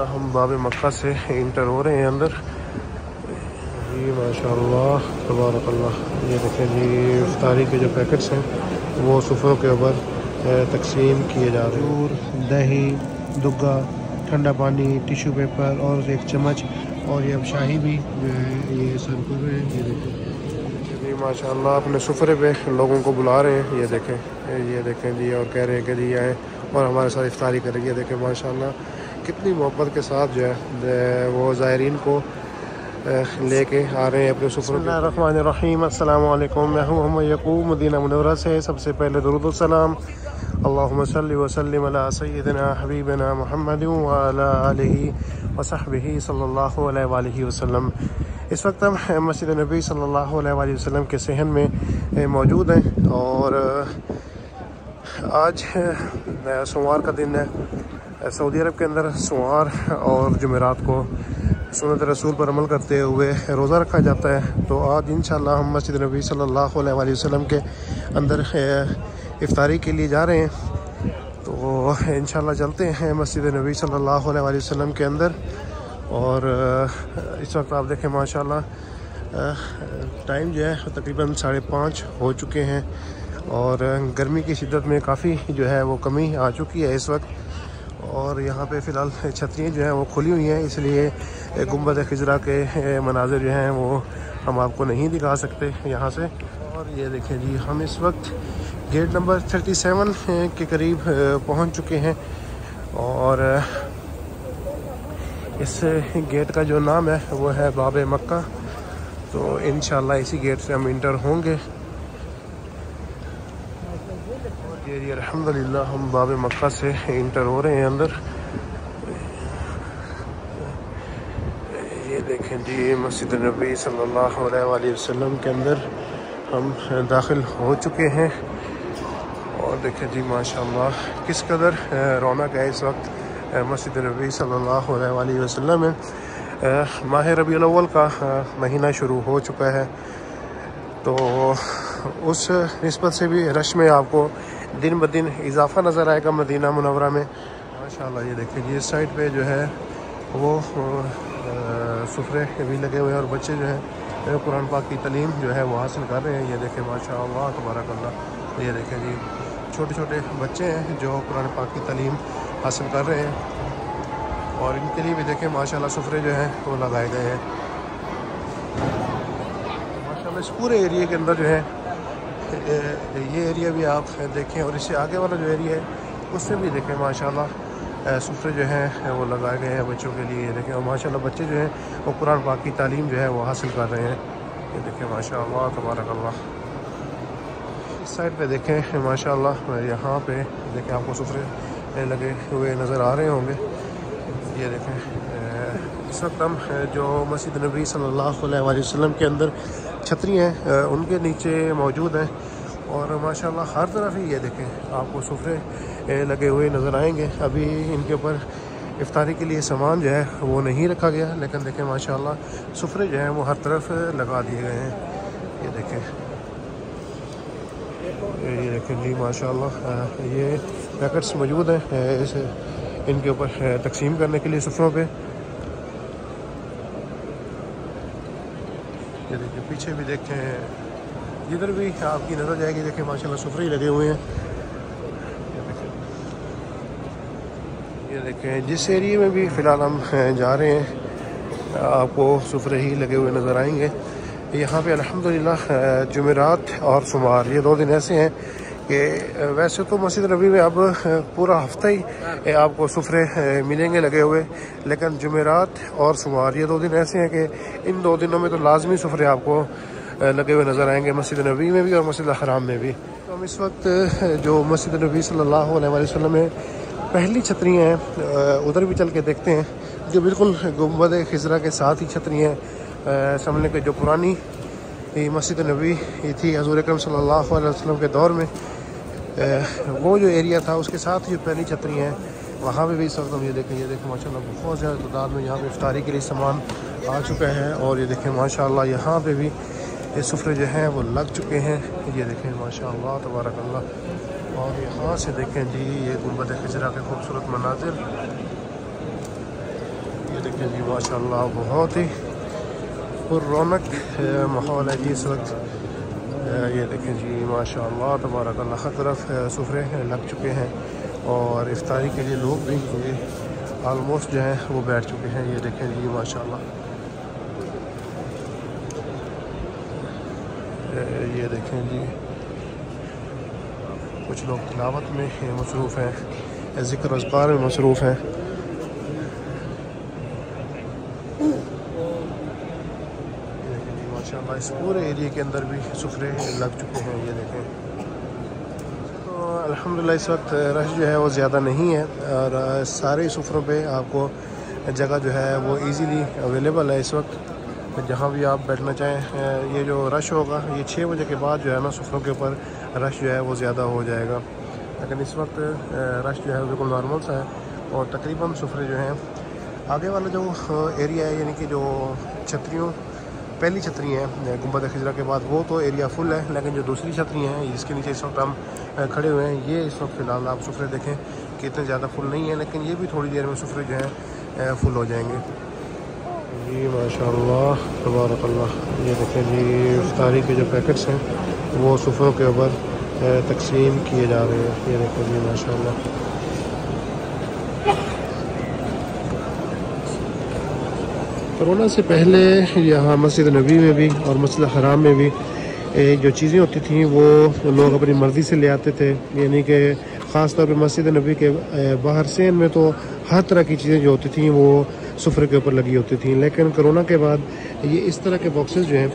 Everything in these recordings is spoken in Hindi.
अल्हम्दुलिल्लाह हम बाब मक्का से इंटर हो रहे हैं अंदर। जी माशाअल्लाह तबारकल्लाह। ये देखें जी इफ्तारी के जो पैकेट्स हैं वो सुफ़रों के ऊपर तकसीम किए जा रहे हैं। दूध, दही, दुग्गा, ठंडा पानी, टिश्यू पेपर और एक चम्मच, और ये अब शाही भी जो है ये सर्व कर रहे हैं। ये देखें जी माशाअल्लाह अपने सुफ़रे पे लोगों को बुला रहे हैं। ये देखें जी, और कह रहे हैं कि जी आए और हमारे साथ इफ्तारी करेंगे। देखें माशाअल्लाह कितनी मोहब्बत के साथ जो है वो ज़ायरीन को लेके आ रहे हैं अपने सुफ़रों। बिस्मिल्लाहिर्रहमानिर्रहीम, अस्सलामु अलैकुम। मैं हूँ मोहम्मद यकूब, मदीना मुनव्वरा से। सबसे पहले दुरूद व सलाम अल्लाहुम्मा सल्लि व सल्लिम अला सय्यिदिना हबीबिना मुहम्मदिन व अला आलिहि व सहबिहि सल्लल्लाहु अलैहि वसल्लम। इस वक्त हम मस्जिद नबी सल्लल्लाहु अलैहि वसल्लम के सहन में मौजूद हैं और आज सोमवार का दिन है। सऊदी अरब के अंदर सोमवार और जुमेरात को सुन्नत रसूल पर अमल करते हुए रोज़ा रखा जाता है। तो आज इंशाअल्लाह हम मस्जिद नबी सल्लल्लाहु अलैहि वसल्लम के अंदर इफ्तारी के लिए जा रहे हैं। तो इंशाअल्लाह चलते हैं मस्जिद नबी सल्लल्लाहु अलैहि वसल्लम के अंदर। और इस वक्त आप देखें माशाअल्लाह टाइम जो है तकरीबन 5:30 हो चुके हैं और गर्मी की शिद्दत में काफ़ी जो है वो कमी आ चुकी है इस वक्त। और यहाँ पे फ़िलहाल छतरियाँ जो हैं वो खुली हुई हैं, इसलिए गुंबद खिजरा के मनाज़िर जो हैं वो हम आपको नहीं दिखा सकते यहाँ से। और ये देखें जी हम इस वक्त गेट नंबर 37 के करीब पहुँच चुके हैं और इस गेट का जो नाम है वो है बाब मक्का। तो इंशाअल्लाह इसी गेट से हम इंटर होंगे। ये अल्हम्दुलिल्लाह हम बाब मक्का से इंटर हो रहे हैं अंदर। ये देखें जी मस्जिद नबी सल्लल्लाहु अलैहि वसल्लम के अंदर हम दाखिल हो चुके हैं। और देखें जी माशाअल्लाह किस कदर रौनक है इस वक्त मस्जिद नबी सल्लल्लाहु अलैहि वसल्लम में। माह रबीउल अव्वल का महीना शुरू हो चुका है, तो उस निस्बत से भी रश में आपको दिन ब दिन इजाफ़ा नज़र आएगा मदीना मुनव्वरा में माशाअल्लाह। ये देखिए जी इस साइड पे जो है वो सुफ़रे भी लगे हुए हैं और बच्चे जो हैं कुरान पाक की तालीम जो है वो हासिल कर रहे हैं। ये देखें माशाअल्लाह तबारकल्लाह। ये देखें जी छोटे छोटे बच्चे हैं जो कुरान पाक की तालीम हासिल कर रहे हैं और इनके लिए भी देखें माशाअल्लाह सुफ़रे जो हैं वो लगाए गए हैं माशाअल्लाह। इस पूरे एरिया के अंदर जो है ये एरिया भी आप देखें और इससे आगे वाला जो एरिया है उसमें भी देखें माशाअल्लाह सुफ़रे जो हैं वो लगाए गए हैं बच्चों के लिए। देखें और माशाअल्लाह बच्चे जो हैं वो कुरान पाक की तालीम जो है वो हासिल कर रहे हैं। ये देखें माशाअल्लाह तबारकल्लाह। इस साइड पे देखें माशाअल्लाह यहाँ पे देखें आपको सुफ़रे लगे हुए नज़र आ रहे होंगे। ये देखें इस वक्त हम जो मस्जिद नबी सल्लल्लाहु अलैहि वसल्लम के अंदर छतरी हैं उनके नीचे मौजूद हैं और माशाअल्लाह हर तरफ ही ये देखें आपको सुफ़रे लगे हुए नज़र आएंगे। अभी इनके ऊपर इफ्तारी के लिए सामान जो है वो नहीं रखा गया, लेकिन देखें माशाअल्लाह सुफ़रे जो हैं वो हर तरफ लगा दिए गए हैं। ये देखें जी माशाअल्लाह ये पैकेट्स मौजूद हैं इस इनके ऊपर तकसीम करने के लिए सुफ़रों पे। ये देखिए पीछे भी देखें, जिधर भी आपकी नज़र जाएगी देखें माशाल्लाह सुफ़रे ही लगे हुए हैं। ये देखें जिस एरिया में भी फ़िलहाल हम जा रहे हैं आपको सुफ़रे ही लगे हुए नज़र आएंगे। यहाँ पे अल्हम्दुलिल्लाह जुमेरात और सोमवार ये 2 दिन ऐसे हैं कि वैसे तो मस्जिद नबी में अब पूरा हफ्ता ही आपको सुफ़रे मिलेंगे लगे हुए, लेकिन जुमेरात और सोमवार ये 2 दिन ऐसे हैं कि इन 2 दिनों में तो लाजमी सुफ़रे आपको लगे हुए नज़र आएंगे मस्जिद नबी में भी और मस्जिद हराम में भी। तो हम इस वक्त जो मस्जिद नबी सल्लल्लाहु अलैहि वसल्लम में पहली छतरियाँ हैं उधर भी चल के देखते हैं, जो बिल्कुल गुंबद खिजरा के साथ ही छतरियाँ हैं। समझ के जो पुरानी मस्जिद नबी थी हज़ूर अकरम सल्लल्लाहु अलैहि वसल्लम के दौर में वो जो एरिया था उसके साथ ही पहली छतरी हैं वहाँ पे भी इस वक्त हम ये देखें माशाल्लाह बहुत ज़्यादा तादाद में यहाँ पे इफ्तारी के लिए सामान आ चुका है। और ये देखें माशाल्लाह यहाँ पे भी ये सुफ़रे जो हैं वो लग चुके हैं। ये देखें माशाल्लाह तबारकल्लाह। और यहाँ से देखें जी ये गुंबद खिजरा के खूबसूरत मनाजिर। ये देखिए जी माशाल्लाह बहुत ही रौनक माहौल है जी इस वक्त। ये देखें जी माशाल्लाह तबारकल्लाह हर तरफ सुफरे लग चुके हैं और इफ्तारी के लिए लोग भी ये आलमोस्ट जो हैं वो बैठ चुके हैं। ये देखें जी माशाल्लाह, ये देखें जी कुछ लोग तिलावत में मसरूफ़ हैं, ज़िक्र अज़कार में मसरूफ़ हैं। माशाल्लाह इस पूरे एरिया के अंदर भी सुफरे लग चुके हैं। ये देखें तो अल्हम्दुलिल्लाह इस वक्त रश जो है वो ज़्यादा नहीं है और सारे सुफरों पे आपको जगह जो है वो इजीली अवेलेबल है। इस वक्त जहाँ भी आप बैठना चाहें, ये जो रश होगा ये 6 बजे के बाद जो है ना सुफरों के ऊपर रश जो है वो ज़्यादा हो जाएगा, लेकिन इस वक्त रश जो है बिल्कुल नॉर्मल सा है। और तकरीबन सुफरे जो हैं आगे वाला जो एरिया है, यानी कि जो छतरियों पहली छतरी हैं गुंबद खिजरा के बाद, वो तो एरिया फुल है, लेकिन जो दूसरी छतरी हैं जिसके नीचे इस वक्त हम खड़े हुए हैं, ये इस वक्त फ़िलहाल आप सुफरे देखें कि इतने ज़्यादा फुल नहीं है, लेकिन ये भी थोड़ी देर में सुफरे जो हैं फुल हो जाएंगे। जी माशाल्लाह तबारकल्लाह, ये देखें जी इफ्तारी के जो पैकेट्स हैं वो सुफरों के ऊपर तकसीम किए जा रहे हैं। ये देखें जी माशाल्लाह। कोरोना से पहले यहाँ मस्जिद नबी में भी और मस्जिद हराम में भी जो चीज़ें होती थी वो लोग अपनी मर्ज़ी से ले आते थे, यानी कि ख़ास तौर पे मस्जिद नबी के बाहर सेन में तो हर तरह की चीज़ें जो होती थी वो सुफरे के ऊपर लगी होती थी। लेकिन कोरोना के बाद ये इस तरह के बॉक्सेस जो हैं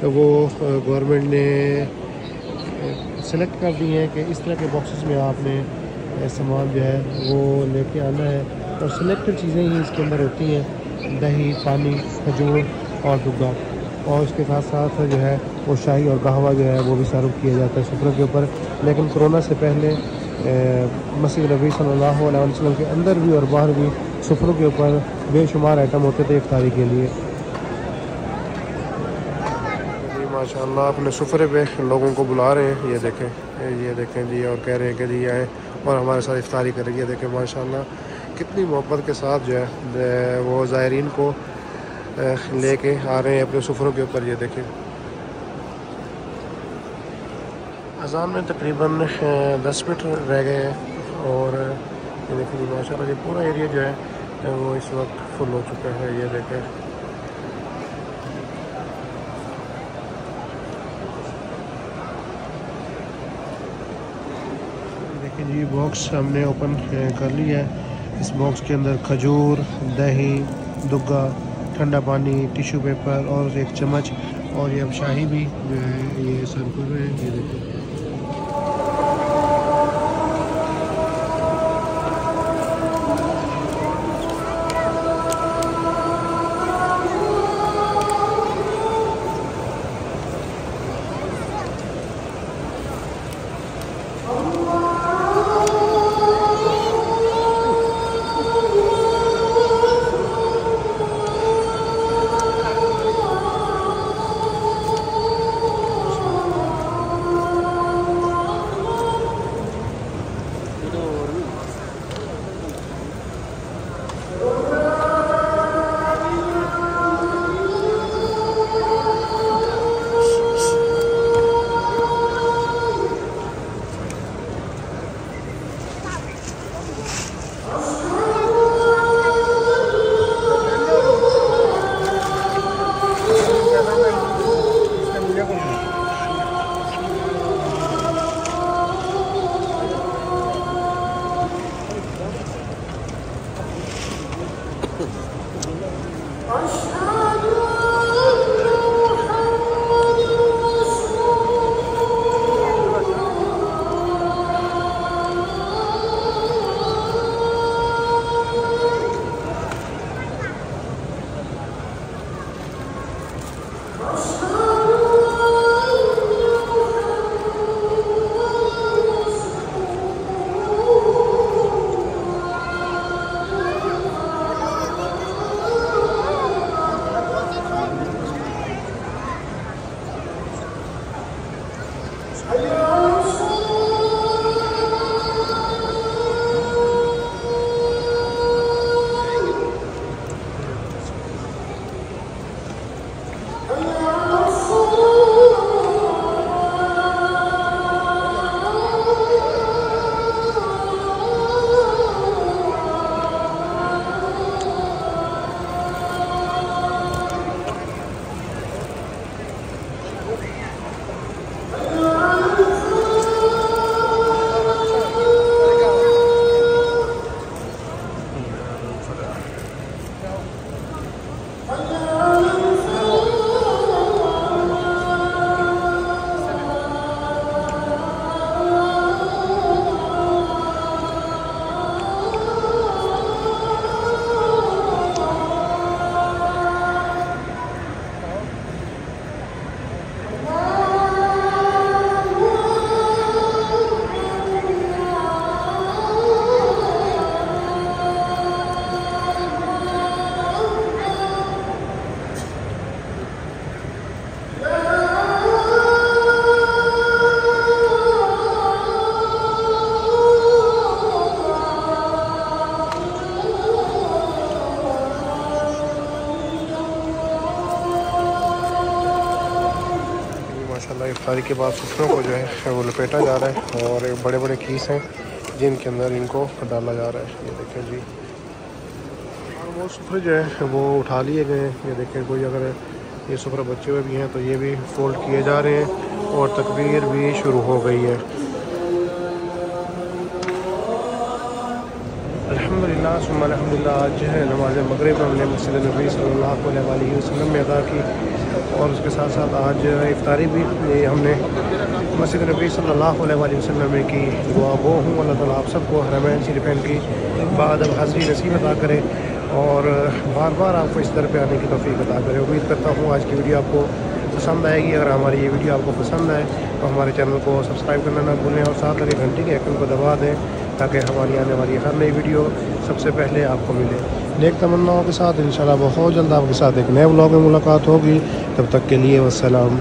वो गवर्नमेंट ने सेलेक्ट कर दिए हैं कि इस तरह के बॉक्सेस में आपने सामान जो है वो लेके आना है, और सिलेक्टेड चीज़ें ही इसके अंदर होती हैं, दही, पानी, खजूर और दुग्गा, और इसके साथ साथ जो है वो शाही और कहवा जो है वो भी सर्व किया जाता है सुफरों के ऊपर। लेकिन कोरोना से पहले मस्जिद नबी सल्लल्लाहु अलैहि वसल्लम के अंदर भी और बाहर भी सुफरों के ऊपर बेशुमार आइटम होते थे इफ्तारी के लिए। जी माशाल्लाह अपने सुफरे पे लोगों को बुला रहे हैं, ये देखें जी, और कह रहे हैं कि जी आए और हमारे साथ इफ्तारी करें। ये देखें माशाल्लाह कितनी मोहब्बत के साथ जो है वो ज़ायरीन को लेके आ रहे हैं अपने सुफरों के ऊपर। ये देखें अज़ान में तकरीबन 10 मिनट रह गए हैं और ये देखें जी माशाल्लाह ये पूरा एरिया जो है वो इस वक्त फुल हो चुका है। ये देखें जी बॉक्स हमने ओपन कर लिया है। इस बॉक्स के अंदर खजूर, दही, दुग्गा, ठंडा पानी, टिश्यू पेपर और एक चम्मच, और ये अब शाही भी जो है ये सर्व कर रहे हैं। ये देखिए इफ्तारी के बाद सुफरों को जो है वो लपेटा जा रहा है और बड़े बड़े कीस हैं जिनके अंदर इनको डाला जा रहा है। ये देखें जी, और वो सुफरे जो है वो उठा लिए गए हैं। ये देखें, कोई अगर ये सुफरे बच्चे हुए भी हैं तो ये भी फोल्ड किए जा रहे हैं और तकबीर भी शुरू हो गई है। अल्हम्दुलिल्लाह सुम्मा अल्हम्दुलिल्लाह। आज जो है नमाज मगरिब हमने मस्जिद नबी सल्लल्लाहु अलैहि वसल्लम में अदा की और उसके साथ साथ आज इफ्तारी भी हमने मस्जिद नबी सल्लल्लाहु अलैहि वसल्लम में की। दुआ गो हूँ अल्लाह ताला आप सबको हरमैन शरीफैन की बाद हाज़िरी नसीब अता करे और बार बार आपको इस दर पे आने की तौफीक अता करे। उम्मीद करता हूँ आज की वीडियो आपको पसंद आएगी। अगर हमारी ये वीडियो आपको पसंद आए तो हमारे चैनल को सब्सक्राइब करना ना भूलें और साथ लगे घंटी के आइकन को दबा दें ताकि हमारी आने वाली हर नई वीडियो सबसे पहले आपको मिले। नेक तमन्नाओं के साथ इंशाल्लाह बहुत जल्द आपके साथ एक नए व्लॉग में मुलाकात होगी। तब तक के लिए वस्सलाम।